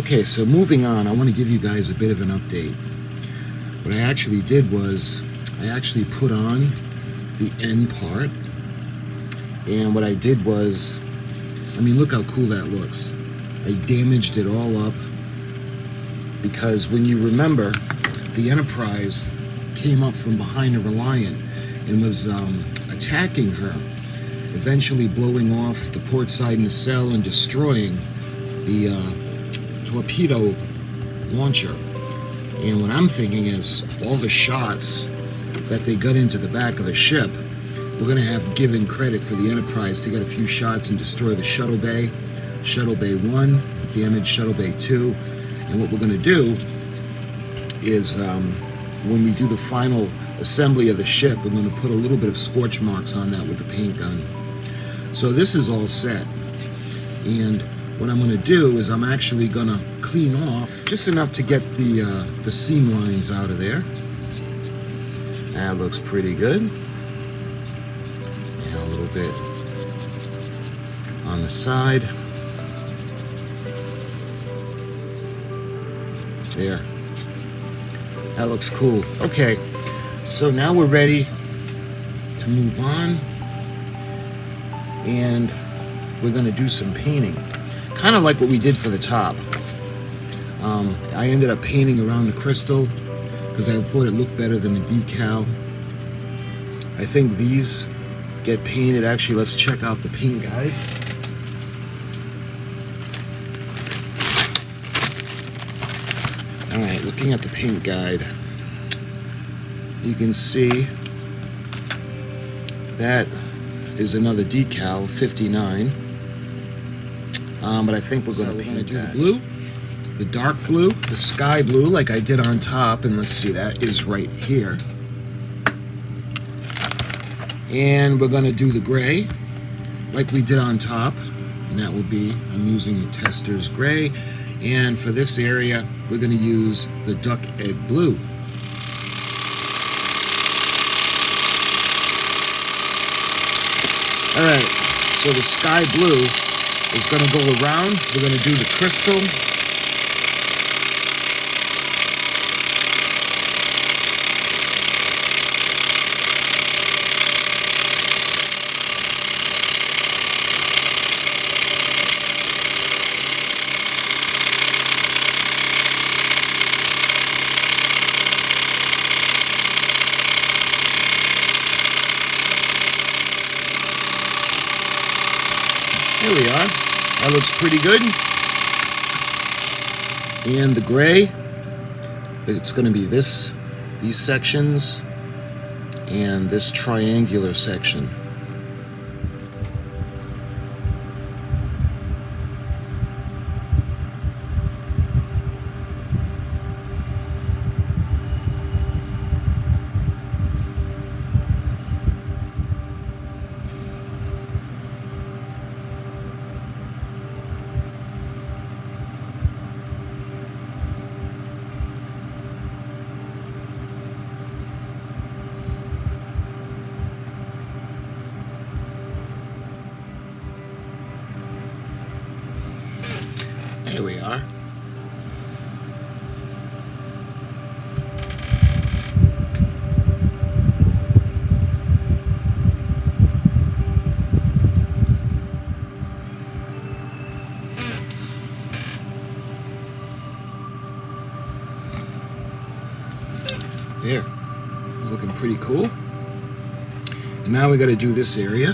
Okay, so moving on, I want to give you guys a bit of an update. What I actually did was I actually put on the end part, and what I did was, I mean, look how cool that looks. I damaged it all up because when you remember, the Enterprise came up from behind the Reliant and was attacking her, eventually blowing off the port side nacelle and destroying the torpedo launcher. And what I'm thinking is all the shots that they got into the back of the ship, we're going to have given credit for the Enterprise to get a few shots and destroy the shuttle bay. Shuttle bay 1, damage shuttle bay 2. And what we're going to do is when we do the final assembly of the ship, we're going to put a little bit of scorch marks on that with the paint gun. So this is all set. And what I'm going to do is I'm actually going to clean off just enough to get the seam lines out of there. That looks pretty good. And a little bit on the side. There. That looks cool. Okay, so now we're ready to move on. And we're going to do some painting. Kind of like what we did for the top. I ended up painting around the crystal because I thought it looked better than the decal. I think these get painted. Actually, let's check out the paint guide. Alright, looking at the paint guide, you can see that is another decal, 59. But I think we're going to paint it the blue, the dark blue, the sky blue like I did on top, and let's see, that is right here. And we're going to do the gray like we did on top, and that will be, I'm using the Tester's gray, and for this area we're going to use the duck egg blue. Alright, so the sky blue is going to go around. We're going to do the crystal. There we are. That looks pretty good. And the gray, it's going to be these sections and this triangular section. There we are. There. Looking pretty cool. And now we got to do this area.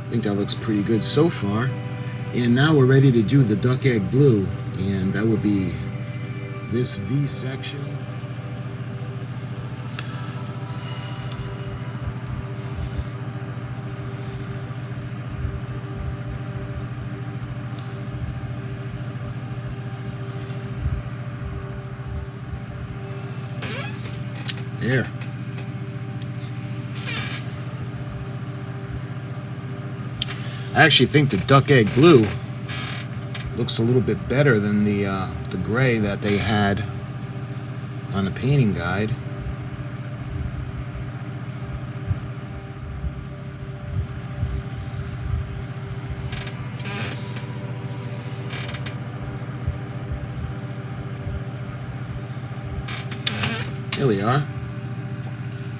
I think that looks pretty good so far. And now we're ready to do the duck egg blue, and that would be this V section. There. I actually think the duck egg blue looks a little bit better than the gray that they had on the painting guide. There we are.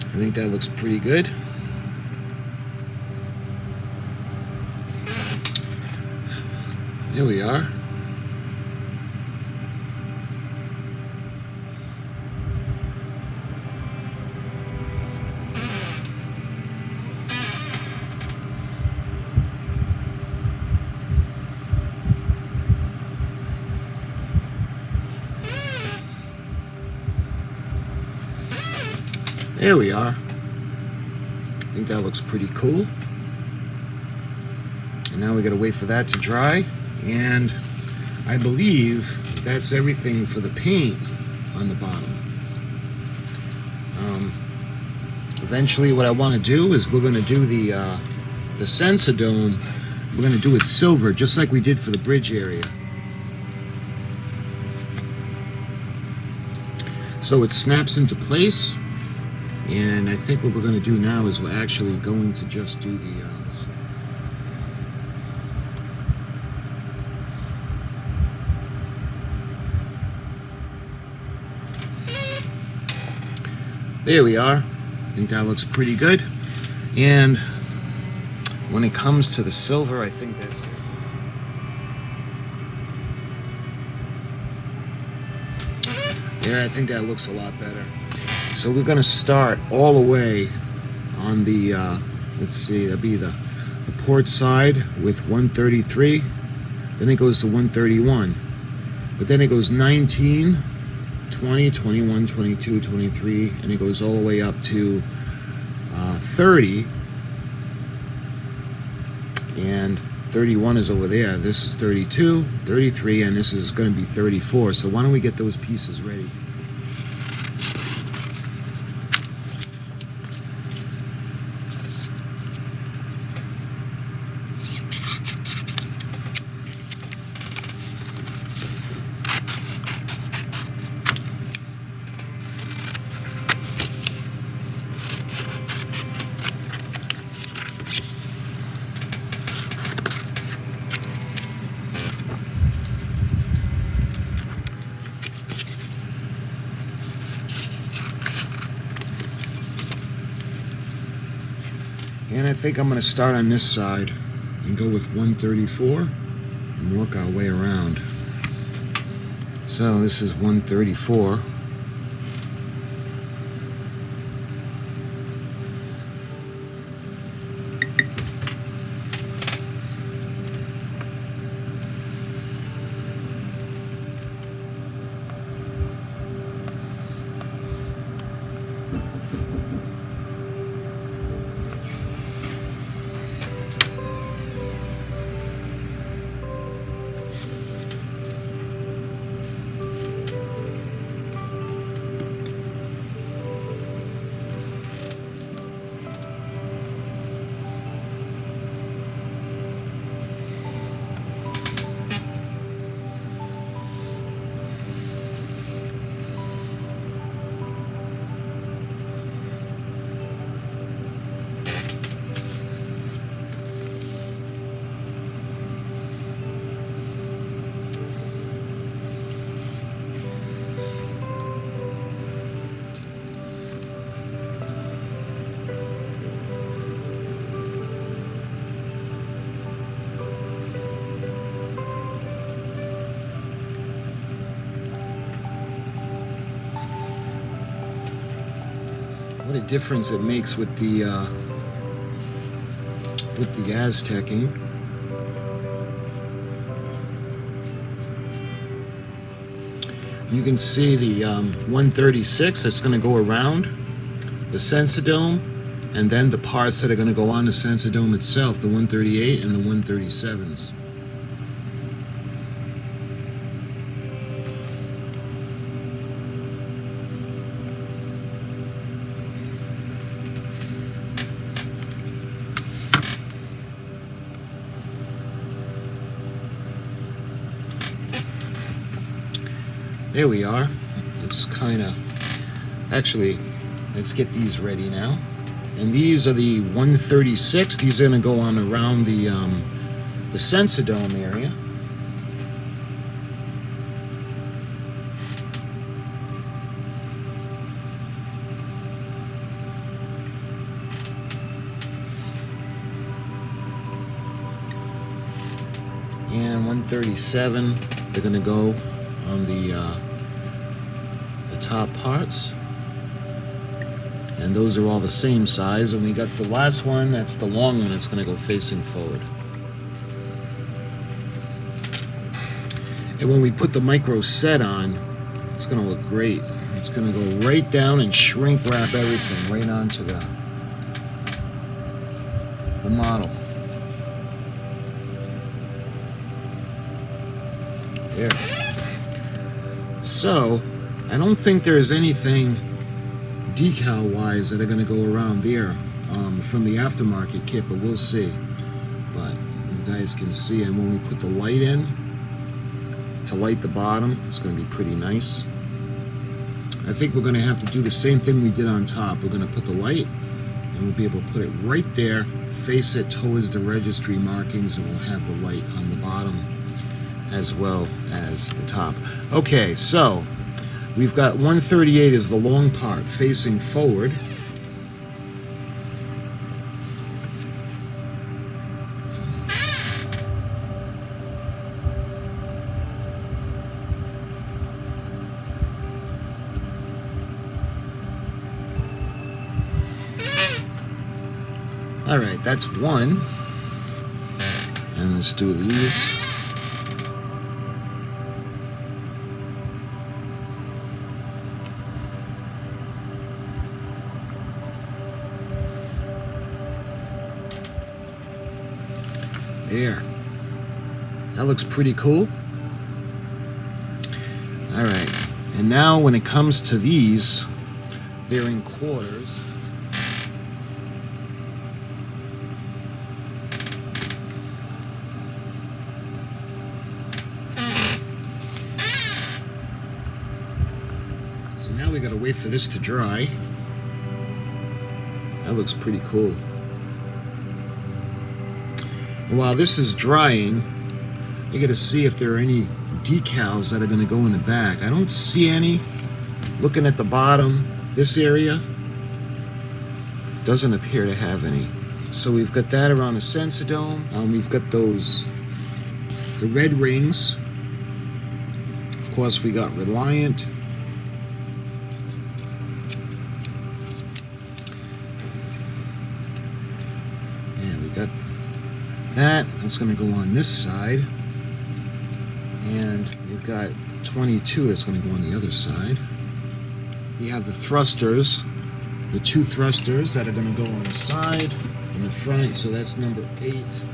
I think that looks pretty good. There we are. There we are. I think that looks pretty cool. And now we gotta wait for that to dry. And I believe that's everything for the paint on the bottom. Eventually what I want to do is we're going to do the Sensadome. We're going to do it silver, just like we did for the bridge area. So it snaps into place. And I think what we're going to do now is we're actually going to just do the there we are. I think that looks pretty good. And when it comes to the silver, I think that's it. Yeah, I think that looks a lot better. So we're going to start all the way on the, let's see, that'd be the port side with 133. Then it goes to 131. But then it goes 19, 20, 21, 22, 23, and it goes all the way up to 30. And 31 is over there. This is 32, 33, and this is going to be 34. So why don't we get those pieces ready? And I think I'm going to start on this side and go with 134 and work our way around. So this is 134. What a difference it makes with the Aztecing. You can see the 136 that's going to go around the Sensadome, and then the parts that are going to go on the Sensadome itself, the 138 and the 137s. There we are. It's kind of... Actually, let's get these ready now. And these are the 136. These are going to go on around the sensor dome area. And 137, they're going to go on the top parts. And those are all the same size. And we got the last one, that's the long one, it's going to go facing forward. And when we put the micro set on, it's going to look great. It's going to go right down and shrink wrap everything right onto the model. There. So, I don't think there's anything decal-wise that are going to go around there from the aftermarket kit, but we'll see. But you guys can see, and when we put the light in to light the bottom, it's going to be pretty nice. I think we're going to have to do the same thing we did on top. We're going to put the light, and we'll be able to put it right there, face it towards the registry markings, and we'll have the light on the bottom as well as the top. Okay, so we've got 138 is the long part facing forward. All right, that's one. And let's do these. There. That looks pretty cool. All right. And now when it comes to these, they're in quarters. So now we gotta wait for this to dry. That looks pretty cool. While this is drying, you got to see if there are any decals that are going to go in the back. I don't see any. Looking at the bottom, this area doesn't appear to have any. So we've got that around the sensor dome. We've got those, the red rings. Of course, we got Reliant. And we got that's going to go on this side, and we've got 22 that's going to go on the other side. We have the thrusters, the two thrusters that are going to go on the side and the front, so that's number 8.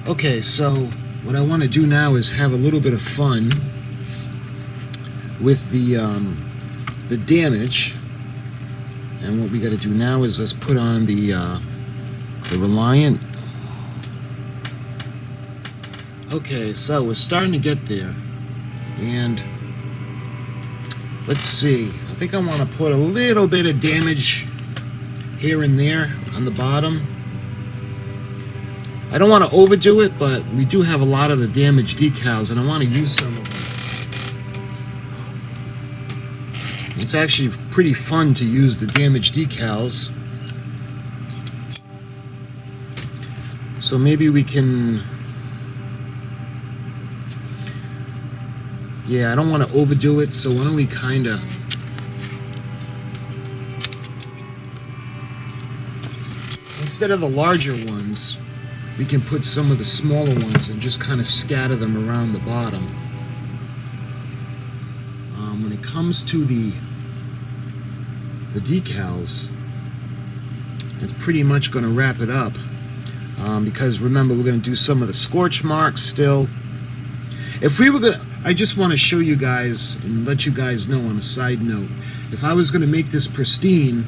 Okay, so what I want to do now is have a little bit of fun with the damage, and what we got to do now is let's put on the Reliant. Okay, so we're starting to get there, and let's see. I think I want to put a little bit of damage here and there on the bottom. I don't want to overdo it, but we do have a lot of the damaged decals, and I want to use some of them. It's actually pretty fun to use the damaged decals. So maybe we can... Yeah, I don't want to overdo it, so why don't we kind of... Instead of the larger ones, we can put some of the smaller ones and just kind of scatter them around the bottom. when it comes to the decals, it's pretty much going to wrap it up. Because remember, we're going to do some of the scorch marks still. If we were going to, I just want to show you guys and let you guys know on a side note, if I was going to make this pristine,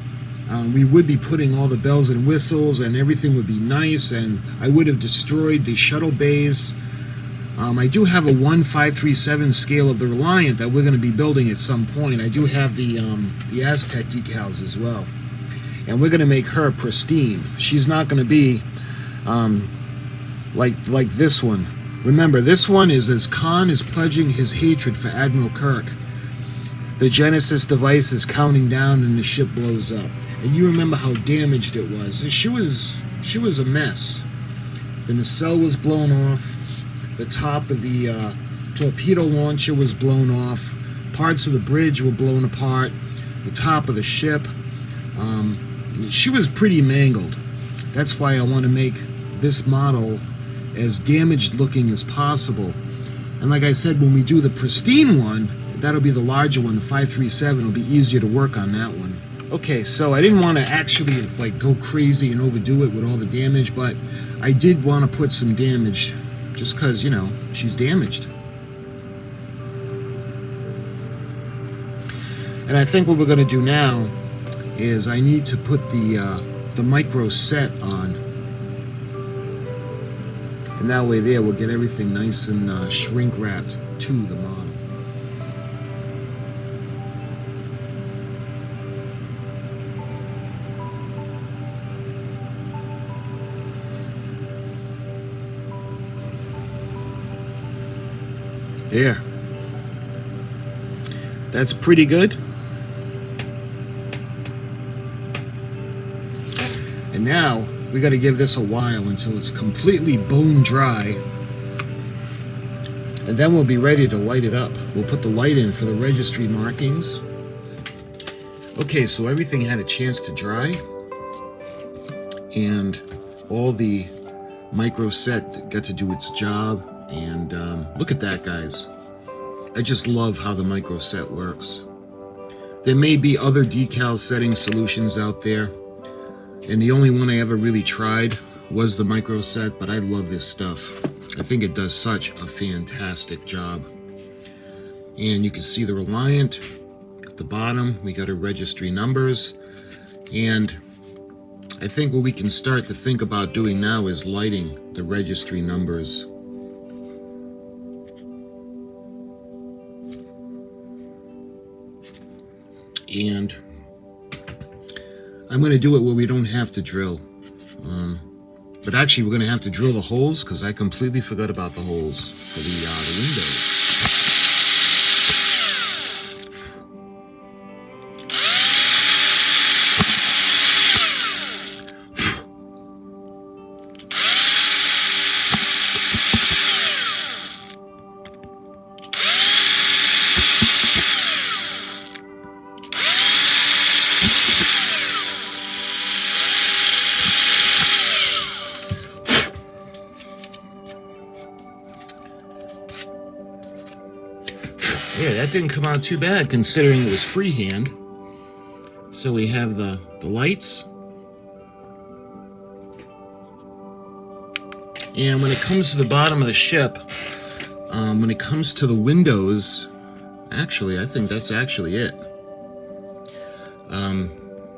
we would be putting all the bells and whistles and everything would be nice, and I would have destroyed the shuttle bays. I do have a 1/537 scale of the Reliant that we're going to be building at some point. I do have the Aztec decals as well. And we're going to make her pristine. She's not going to be like this one. Remember, this one is as Khan is pledging his hatred for Admiral Kirk. The Genesis device is counting down and the ship blows up. And you remember how damaged it was. She was a mess. The nacelle was blown off. The top of the torpedo launcher was blown off. Parts of the bridge were blown apart. The top of the ship. She was pretty mangled. That's why I want to make this model as damaged looking as possible. And like I said, when we do the pristine one, that'll be the larger one, the 537. It'll be easier to work on that one. Okay, so I didn't want to actually like go crazy and overdo it with all the damage, but I did want to put some damage just because, you know, she's damaged. And I think what we're going to do now is I need to put the micro set on. And that way there we'll get everything nice and shrink wrapped to the model. There. That's pretty good. And now we got to give this a while until it's completely bone dry, and then we'll be ready to light it up. We'll put the light in for the registry markings. Okay, so everything had a chance to dry, and all the micro set got to do its job. And look at that, guys. I just love how the micro set works. There may be other decal setting solutions out there, and the only one I ever really tried was the micro set, but I love this stuff. I think it does such a fantastic job. And you can see the Reliant at the bottom. We got our registry numbers, and I think what we can start to think about doing now is lighting the registry numbers. And I'm going to do it where we don't have to drill. But actually, we're going to have to drill the holes because I completely forgot about the holes for the windows. Yeah, that didn't come out too bad considering it was freehand. So we have the lights. And when it comes to the bottom of the ship, when it comes to the windows, actually, I think that's actually it.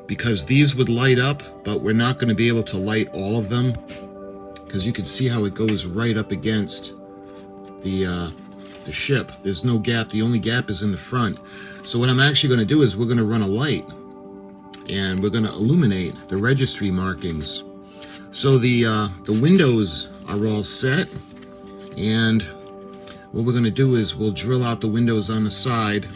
Because these would light up, but we're not going to be able to light all of them. Because you can see how it goes right up against the ship. There's no gap. The only gap is in the front. So what I'm actually going to do is we're going to run a light and we're going to illuminate the registry markings. So the windows are all set, and what we're going to do is we'll drill out the windows on the side,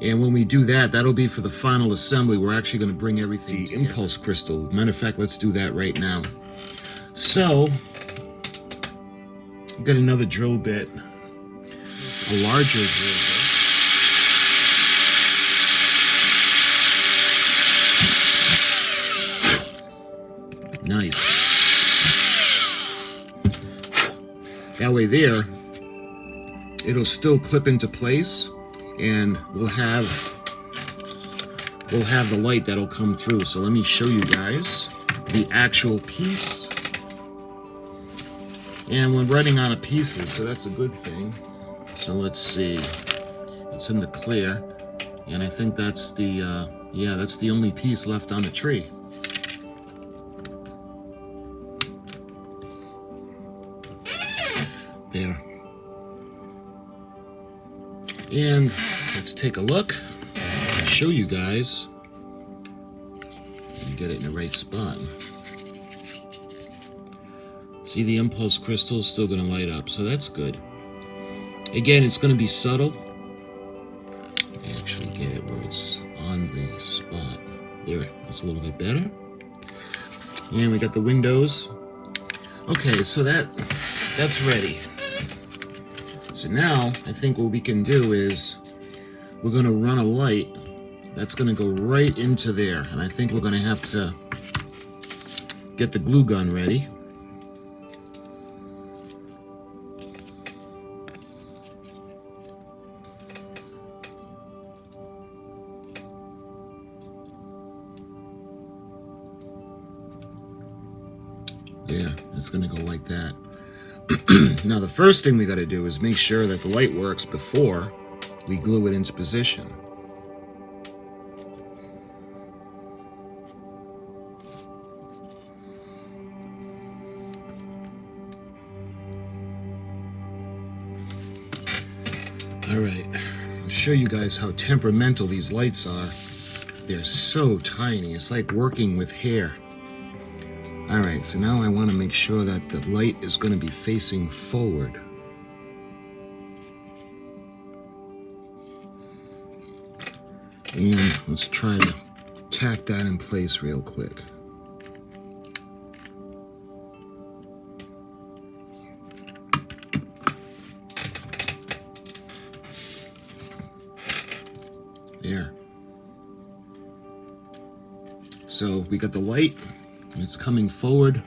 and when we do that, that'll be for the final assembly. We're actually going to bring everything together. Impulse crystal. Matter of fact, let's do that right now. So I've got another drill bit. A larger drill bit. Nice. That way there, it'll still clip into place, and we'll have the light that'll come through. So let me show you guys the actual piece. And we're running out of pieces, so that's a good thing. So let's see. It's in the clear, and I think that's the yeah, that's the only piece left on the tree. There. And let's take a look and show you guys. And get it in the right spot. See, the impulse crystal is still going to light up, so that's good. Again, it's going to be subtle. Let me actually get it where it's on the spot. There, that's a little bit better. And we got the windows. Okay, so that's ready. So now, I think what we can do is we're going to run a light that's going to go right into there. And I think we're going to have to get the glue gun ready. Yeah, it's going to go like that. Now the first thing we got to do is make sure that the light works before we glue it into position. Alright, I'll show you guys how temperamental these lights are. They're so tiny, it's like working with hair. Alright, so now I want to make sure that the light is going to be facing forward. And let's try to tack that in place real quick. There. So we got the light. It's coming forward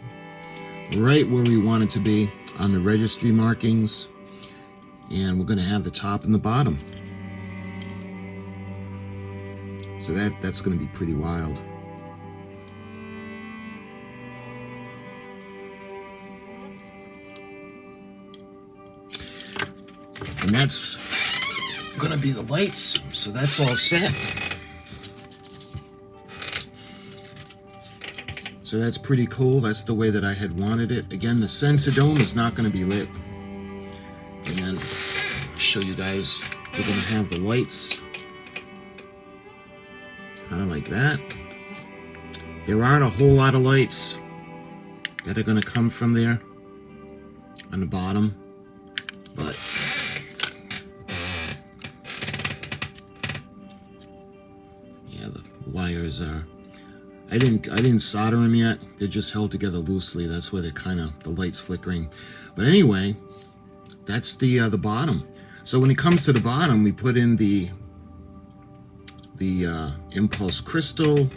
right where we want it to be on the registry markings, and we're going to have the top and the bottom. So that's going to be pretty wild. And that's going to be the lights, so that's all set. So that's pretty cool. That's the way that I had wanted it. Again, the sensor dome is not going to be lit. And I'll show you guys, we're going to have the lights kind of like that. There aren't a whole lot of lights that are going to come from there on the bottom, but yeah, the wires are, I didn't solder them yet. They're just held together loosely. That's where they're kind of, the light's flickering. But anyway, that's the bottom. So when it comes to the bottom, we put in the impulse crystal.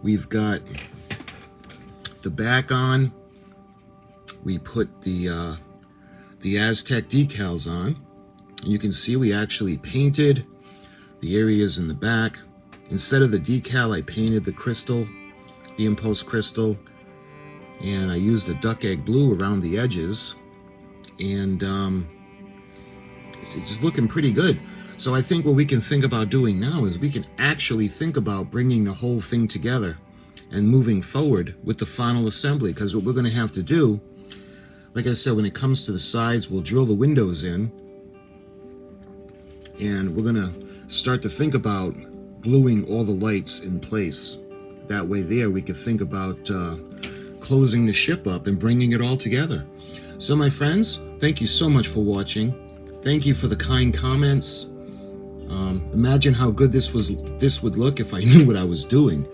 We've got the back on. We put the Aztec decals on. You can see we actually painted the areas in the back. Instead of the decal, I painted the crystal, the impulse crystal, and I used the duck egg blue around the edges, and it's just looking pretty good. So I think what we can think about doing now is we can actually think about bringing the whole thing together and moving forward with the final assembly, because what we're going to have to do, like I said, when it comes to the sides, we'll drill the windows in, and we're going to start to think about gluing all the lights in place. That way there we could think about closing the ship up and bringing it all together. So my friends, thank you so much for watching. Thank you for the kind comments. Imagine how good this would look if I knew what I was doing.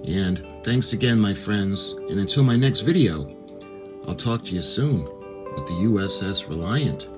And thanks again, my friends, and until my next video, I'll talk to you soon with the U.S.S. Reliant.